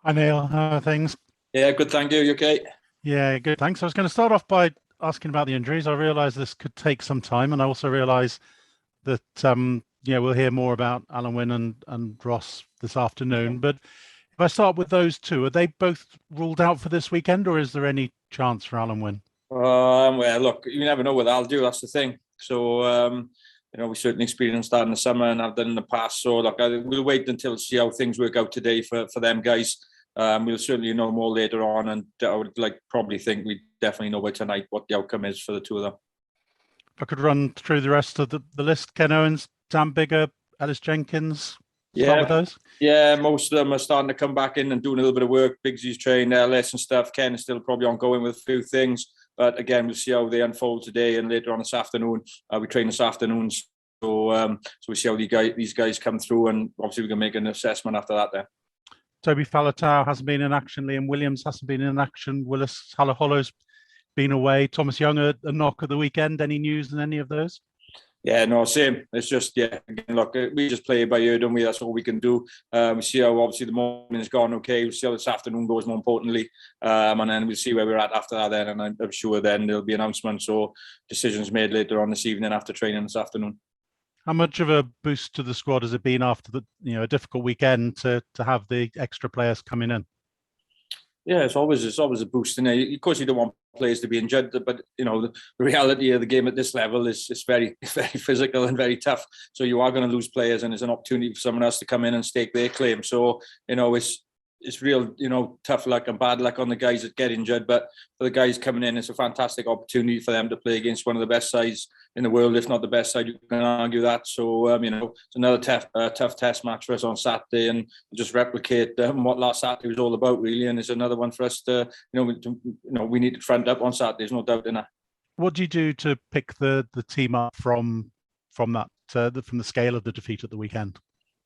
Hi Neil, how are things? Yeah, good. Thank you. You okay? Yeah, good, thanks. I was going to start off by asking about the injuries. I realise this could take some time, and I also realise that we'll hear more about Alan Wynne and Ross this afternoon. But if I start with those two, are they both ruled out for this weekend, or is there any chance for Alan Wynne? Well, look, you never know what I'll do. That's the thing. So, we certainly experienced that in the summer, and I've done in the past. So, look, we'll wait until see how things work out today for them guys. We'll certainly know more later on, and I would probably think we definitely know by tonight what the outcome is for the two of them. If I could run through the rest of the list: Ken Owens, Sam Bigger, Ellis Jenkins. Start with Yeah, those. yeah, most of them are starting to come back in and doing a little bit of work. Biggsy's trained less and stuff. Ken is still probably ongoing with a few things, but again, we'll see how they unfold today and later on this afternoon. We train this afternoon, so we see how these guys come through, and obviously we can make an assessment after that. Then Toby Falatau hasn't been in action. Liam Williams hasn't been in action. Willis Halaholo's been away. Thomas Young, a knock at the weekend. Any news on any of those? Yeah, no, same. It's just, yeah, again, look, we just play it by ear, don't we? That's all we can do. We see how obviously the morning has gone okay. We'll see how this afternoon goes, more importantly. And then we'll see where we're at after that then. And I'm sure then there'll be announcements or decisions made later on this evening after training this afternoon. How much of a boost to the squad has it been after a difficult weekend to have the extra players coming in? Yeah, it's always a boost. And of course, you don't want players to be injured, but the reality of the game at this level is it's very physical and very tough. So you are going to lose players, and there's an opportunity for someone else to come in and stake their claim. So it's real, tough luck and bad luck on the guys that get injured. But for the guys coming in, it's a fantastic opportunity for them to play against one of the best sides in the world, if not the best side. You can argue that. So, it's another tough test match for us on Saturday, and just replicate what last Saturday was all about, really. And it's another one for us to, we need to front up on Saturday. There's no doubt in that. What do you do to pick the team up from that from the scale of the defeat at the weekend?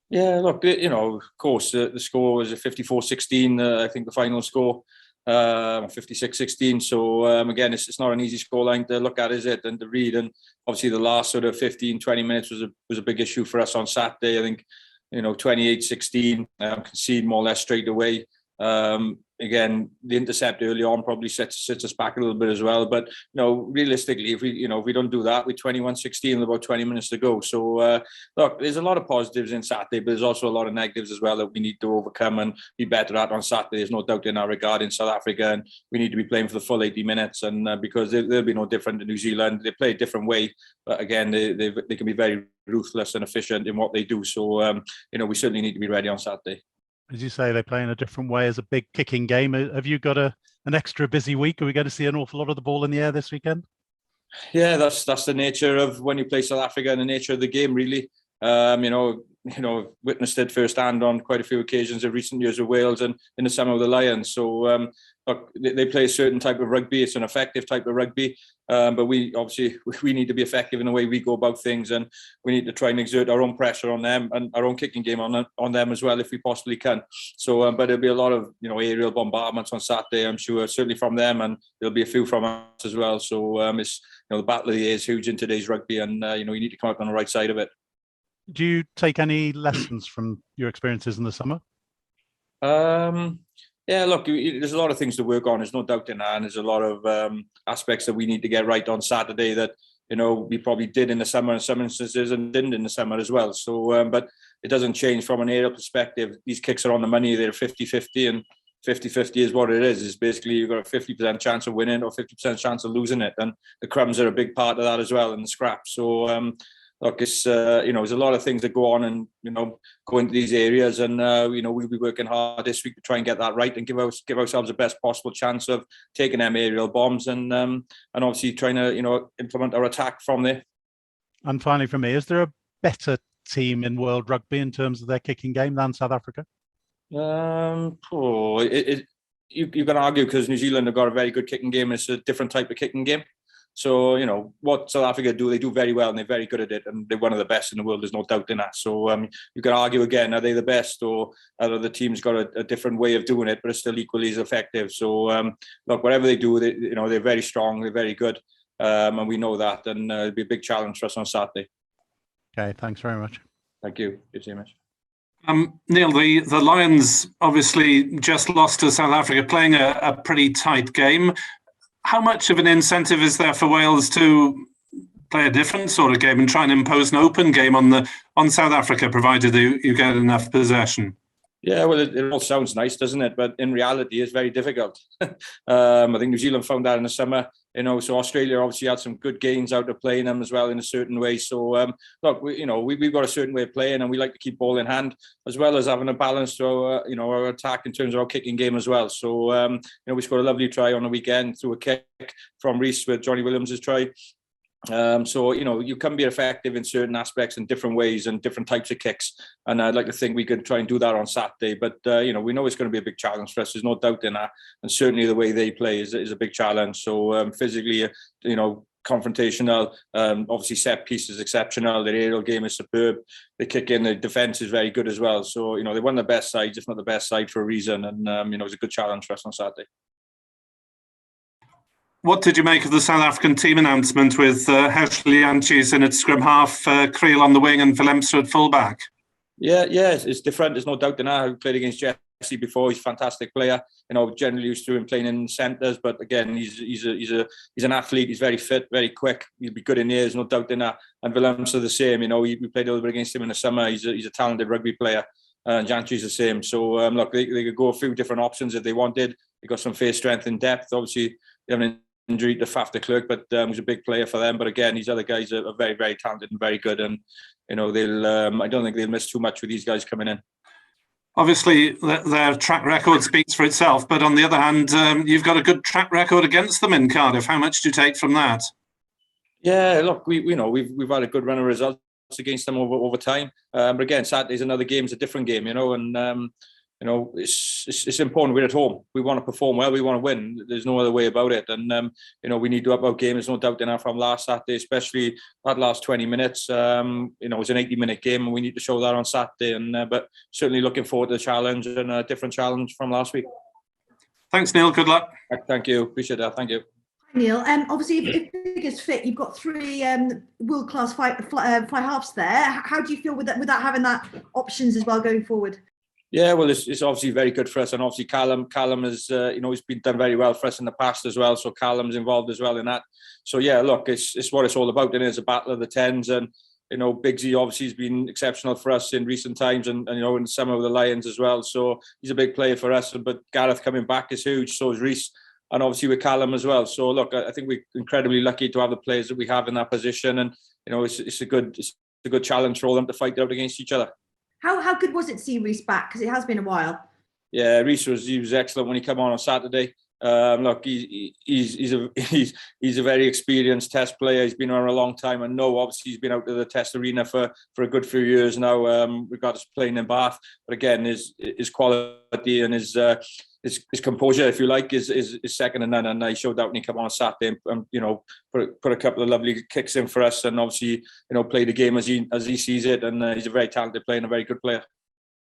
Yeah, look, of course, the score was a 54-16, I think the final score, 56-16. So, again, it's not an easy scoreline to look at, is it, and to read. And obviously the last sort of 15, 20 minutes was a big issue for us on Saturday. I think, 28-16, concede more or less straight away. Again, the intercept early on probably sets us back a little bit as well. But realistically, if we don't do that, with 21-16 with about 20 minutes to go. So look, there's a lot of positives in Saturday, but there's also a lot of negatives as well that we need to overcome and be better at on Saturday. There's no doubt in that regard in South Africa, and we need to be playing for the full 80 minutes. And because they'll be no different to New Zealand, they play a different way, but again, they can be very ruthless and efficient in what they do. So we certainly need to be ready on Saturday. As you say, they play in a different way as a big kicking game. Have you got an extra busy week? Are we going to see an awful lot of the ball in the air this weekend? Yeah, that's the nature of when you play South Africa and the nature of the game, really. Witnessed it firsthand on quite a few occasions in recent years with Wales and in the summer with the Lions. So look, they play a certain type of rugby. It's an effective type of rugby, but we need to be effective in the way we go about things, and we need to try and exert our own pressure on them and our own kicking game on them as well if we possibly can. So, but there'll be a lot of aerial bombardments on Saturday, I'm sure, certainly from them, and there'll be a few from us as well. So it's the battle of the air is huge in today's rugby, and you need to come out on the right side of it. Do you take any lessons from your experiences in the summer? Yeah, look, there's a lot of things to work on. There's no doubt in that. And there's a lot of aspects that we need to get right on Saturday that, we probably did in the summer in some instances and didn't in the summer as well. So, but it doesn't change from an aerial perspective. These kicks are on the money. They're 50-50, and 50-50 is what it is. It's basically you've got a 50% chance of winning or 50% chance of losing it. And the crumbs are a big part of that as well, and the scraps. So, look, it's there's a lot of things that go on, and go into these areas, and we'll be working hard this week to try and get that right and give ourselves the best possible chance of taking them aerial bombs, and obviously trying to implement our attack from there. And finally, for me, is there a better team in world rugby in terms of their kicking game than South Africa? You can argue, because New Zealand have got a very good kicking game. It's a different type of kicking game. So, what South Africa do, they do very well, and they're very good at it, and they're one of the best in the world. There's no doubt in that. So you can argue again, are they the best, or are the teams got a different way of doing it, but it's still equally as effective? So, look, whatever they do, they're very strong, they're very good, and we know that, and it'll be a big challenge for us on Saturday. Okay, thanks very much. Thank you. Good to see you, Mitch. Neil, the Lions obviously just lost to South Africa, playing a pretty tight game. How much of an incentive is there for Wales to play a different sort of game and try and impose an open game on South Africa, provided you get enough possession? Yeah, well, it all sounds nice, doesn't it? But in reality, it's very difficult. I think New Zealand found that in the summer. So Australia obviously had some good gains out of playing them as well in a certain way. So look, we've got a certain way of playing, and we like to keep ball in hand as well as having a balance to our attack in terms of our kicking game as well. So we scored a lovely try on the weekend through a kick from Reece with Johnny Williams' try. So you can be effective in certain aspects in different ways and different types of kicks, and I'd like to think we could try and do that on Saturday. But we know it's going to be a big challenge for us. There's no doubt in that, and certainly the way they play is a big challenge. So physically, confrontational. Obviously, set piece is exceptional. Their aerial game is superb. They kick in. The defence is very good as well. So they're one of the best sides, if not the best side, for a reason. And it's a good challenge for us on Saturday. What did you make of the South African team announcement with Herschel Jantjies in at scrum half, Creel on the wing and Willemse at fullback? Yeah, it's different. There's no doubt in that. I played against Jesse before. He's a fantastic player. Generally used to him playing in centres, but again, he's an athlete. He's very fit, very quick. He'll be good in the air. There's no doubt in that. And Willemse the same. We played a little bit against him in the summer. He's a talented rugby player. And Jantjies the same. So look, they could go a few different options if they wanted. They got some face strength and depth. Obviously, they have an injury to Faf de Klerk, but he's a big player for them. But again, these other guys are very, very talented and very good. And they'll. I don't think they'll miss too much with these guys coming in. Obviously, their track record speaks for itself. But on the other hand, you've got a good track record against them in Cardiff. How much do you take from that? Yeah, look, we've had a good run of results against them over time. But again, Saturday's another game. It's a different game, and. It's important. We're at home. We want to perform well. We want to win. There's no other way about it. And we need to up our game. There's no doubt in that from last Saturday, especially that last 20 minutes. It was an 80-minute game, and we need to show that on Saturday. And but certainly looking forward to the challenge and a different challenge from last week. Thanks, Neil. Good luck. Thank you. Appreciate that. Thank you. Hi, Neil. Obviously, if Big is fit, you've got three world-class fly halves there. How do you feel with that? Without having that options as well going forward? Yeah, well, it's obviously very good for us, and obviously Callum has he's been done very well for us in the past as well. So Callum's involved as well in that. So yeah, look, it's what it's all about. It is a battle of the tens, and Bigsy obviously has been exceptional for us in recent times, and in the summer with the Lions as well. So he's a big player for us. But Gareth coming back is huge. So is Reece, and obviously with Callum as well. So look, I think we're incredibly lucky to have the players that we have in that position, and it's a good challenge for all them to fight out against each other. How good was it to see Reece back? Because it has been a while. Yeah, Reece was excellent when he came on Saturday. Look, he's a very experienced Test player. He's been around a long time, and obviously he's been out to the Test arena for a good few years now. Regardless of playing in Bath, but again, his quality and his composure, if you like, is second to none. And he showed that when he came on Saturday, and put a couple of lovely kicks in for us, and obviously play the game as he sees it. And he's a very talented player and a very good player.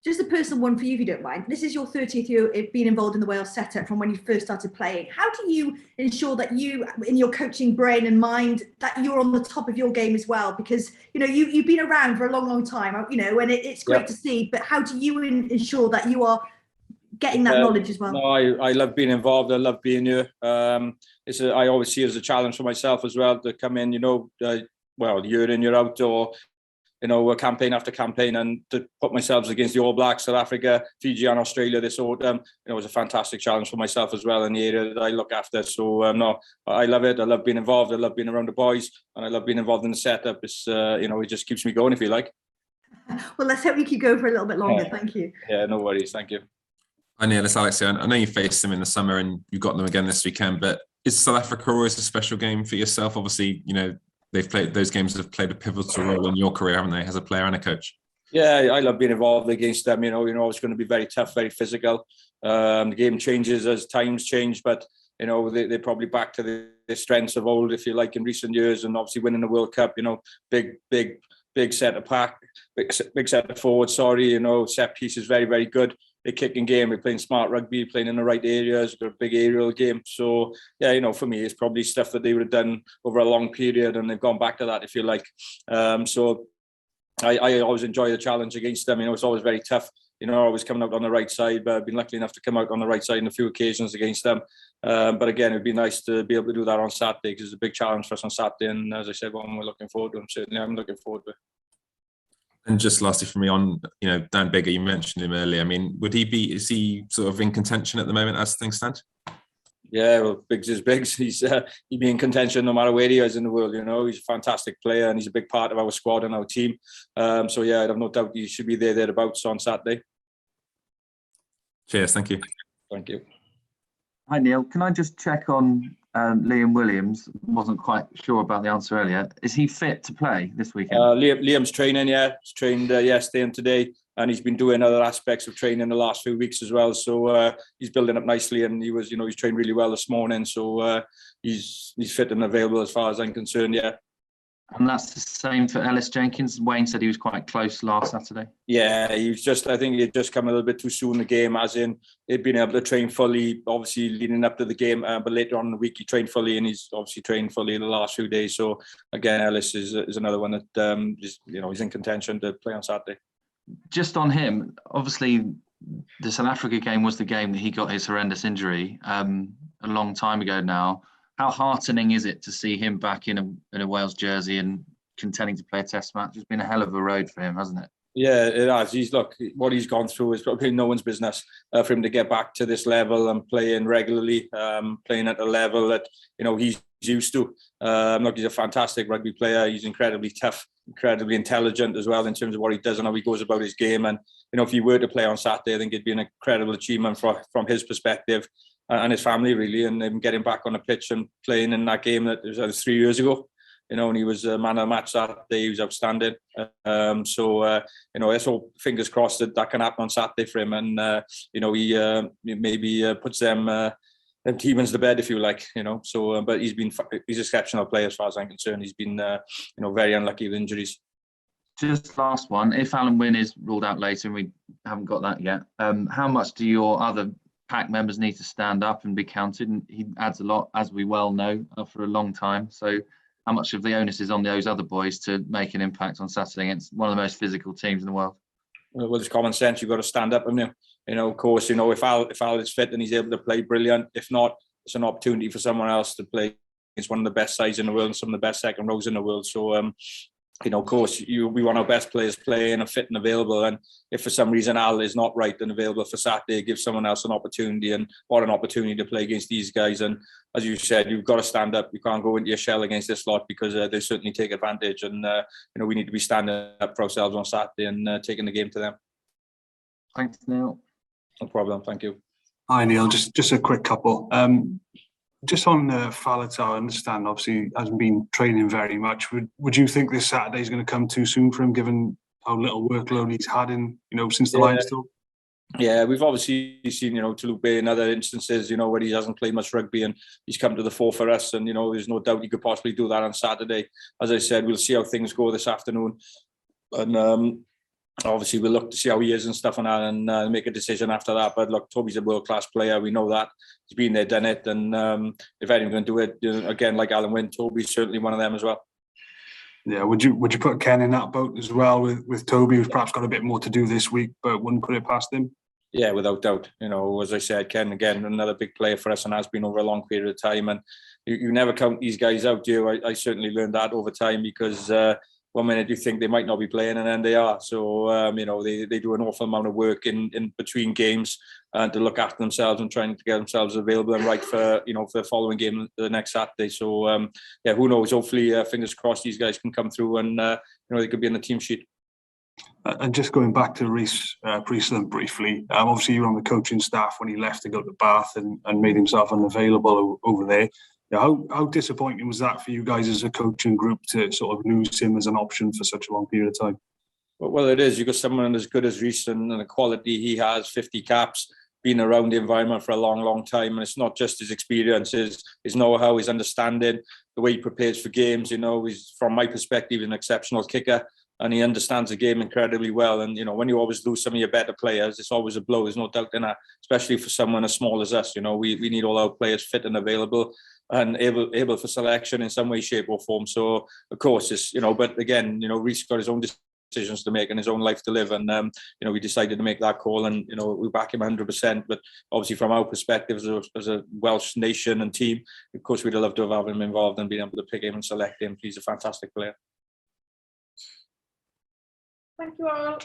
Just a personal one for you, if you don't mind. This is your 30th year being involved in the Wales setup from when you first started playing. How do you ensure that you, in your coaching brain and mind, that you're on the top of your game as well? Because, you've been around for a long, long time, and it's great to see. But how do you ensure that you are getting that knowledge as well? No, I love being involved. I love being here. I always see it as a challenge for myself as well to come in, year in, year out, or campaign after campaign, and to put myself against the All Blacks, South Africa, Fiji and Australia this autumn, it was a fantastic challenge for myself as well in the area that I look after. So I love it. I love being involved. I love being around the boys, and I love being involved in the setup. It's it just keeps me going, if you like. Well, let's hope you keep going for a little bit longer. Thank you. Yeah, no worries. Thank you. Hi Neil, it's Alex here. I know you faced them in the summer and you got them again this weekend, but is South Africa always a special game for yourself? Obviously, those games have played a pivotal role in your career, haven't they, as a player and a coach? Yeah, I love being involved against them. It's going to be very tough, very physical. The game changes as times change, but they're probably back to the strengths of old, if you like, in recent years, and obviously winning the World Cup. Big centre back, big centre forward. Set piece is very, very good. Big kicking game. We're playing smart rugby, playing in the right areas. We've got a big aerial game. So yeah, for me, it's probably stuff that they would have done over a long period, and they've gone back to that, if you like. So I always enjoy the challenge against them. It's always very tough. Always coming out on the right side, but I've been lucky enough to come out on the right side on a few occasions against them. But again, it'd be nice to be able to do that on Saturday, because it's a big challenge for us on Saturday. And as I said, one we're looking forward to. I'm looking forward to it. And just lastly for me on, Dan Biggar, you mentioned him earlier. I mean, is he sort of in contention at the moment as things stand? Yeah, well, Biggs is Biggs. He'd be in contention no matter where he is in the world. He's a fantastic player and he's a big part of our squad and our team. So yeah, I have no doubt he should be thereabouts on Saturday. Cheers, thank you. Thank you. Hi Neil, can I just check on Liam Williams? Wasn't quite sure about the answer earlier. Is he fit to play this weekend? Liam's training, yeah. He's trained yesterday and today, and he's been doing other aspects of training the last few weeks as well. So he's building up nicely, and he's trained really well this morning. So he's fit and available as far as I'm concerned, yeah. And that's the same for Ellis Jenkins. Wayne said he was quite close last Saturday. Yeah, I think he'd just come a little bit too soon in the game, as in he'd been able to train fully, obviously leading up to the game, but later on in the week he trained fully, and he's obviously trained fully in the last few days. So again, Ellis is another one that he's in contention to play on Saturday. Just on him, obviously the South Africa game was the game that he got his horrendous injury a long time ago now. How heartening is it to see him back in a Wales jersey and contending to play a test match? It's been a hell of a road for him, hasn't it? Yeah, it has. What he's gone through is probably no one's business for him to get back to this level and playing regularly, playing at a level that he's used to. He's a fantastic rugby player. He's incredibly tough, incredibly intelligent as well in terms of what he does and how he goes about his game. And if he were to play on Saturday, I think it'd be an incredible achievement from his perspective and his family, really, and him getting back on the pitch and playing in that game that was 3 years ago. And he was man of the match that day. He was outstanding. Let's hope, fingers crossed, that can happen on Saturday for him, and he maybe puts them demons to bed, if you like. But he's an exceptional player as far as I'm concerned. He's been very unlucky with injuries. Just last one. If Alan Wynne is ruled out later, and we haven't got that yet, how much do your other pack members need to stand up and be counted? And he adds a lot, as we well know, for a long time. So how much of the onus is on those other boys to make an impact on Saturday against one of the most physical teams in the world? Well, it's common sense. You've got to stand up, haven't you? Of course, if Al is fit and he's able to play, brilliant. If not, it's an opportunity for someone else to play against one of the best sides in the world and some of the best second rows in the world. So, of course, we want our best players playing and fit and available. And if for some reason Al is not right and available for Saturday, it gives someone else an opportunity, and what an opportunity to play against these guys. And as you said, you've got to stand up. You can't go into your shell against this lot, because they certainly take advantage. And, we need to be standing up for ourselves on Saturday and taking the game to them. Thanks, Neil. No problem. Thank you. Hi, Neil. Just a quick couple. Just on Faletau, I understand obviously he hasn't been training very much. Would you think this Saturday is going to come too soon for him, given how little workload he's had in since the Lions tour? Yeah, we've obviously seen Tulupe in other instances where he hasn't played much rugby, and he's come to the fore for us. And there's no doubt he could possibly do that on Saturday. As I said, we'll see how things go this afternoon, and obviously we'll look to see how he is and stuff on that, and make a decision after that. But look, Toby's a world-class player. We know that. He's been there, done it. And if anyone's going to do it, again, like Alan Wynne, Toby's certainly one of them as well. Yeah, would you put Ken in that boat as well with Toby, who's perhaps got a bit more to do this week, but wouldn't put it past him? Yeah, without doubt. As I said, Ken, again, another big player for us and has been over a long period of time. And you never count these guys out, do you? I certainly learned that over time, because 1 minute you think they might not be playing, and then they are. So, they do an awful amount of work in between games to look after themselves and trying to get themselves available and right for the following game the next Saturday. So, who knows? Hopefully, fingers crossed, these guys can come through and, they could be in the team sheet. And just going back to Rhys Priestland briefly, obviously you were on the coaching staff when he left to go to Bath and made himself unavailable over there. How disappointing was that for you guys as a coaching group to sort of lose him as an option for such a long period of time? Well, it is. You've got someone as good as Rhys and the quality he has, 50 caps, been around the environment for a long, long time. And it's not just his experience, his know-how, his understanding, the way he prepares for games. He's, from my perspective, an exceptional kicker, and he understands the game incredibly well. And, when you always lose some of your better players, it's always a blow. There's no doubt in that, especially for someone as small as us. We need all our players fit and available and able for selection in some way, shape or form. So, of course, it's, but again, Rhys got his own decisions to make and his own life to live. And, you know, we decided to make that call and, you know, we back him 100%. But obviously from our perspective as a Welsh nation and team, of course, we'd have loved to have him involved and been able to pick him and select him. He's a fantastic player. Thank you all.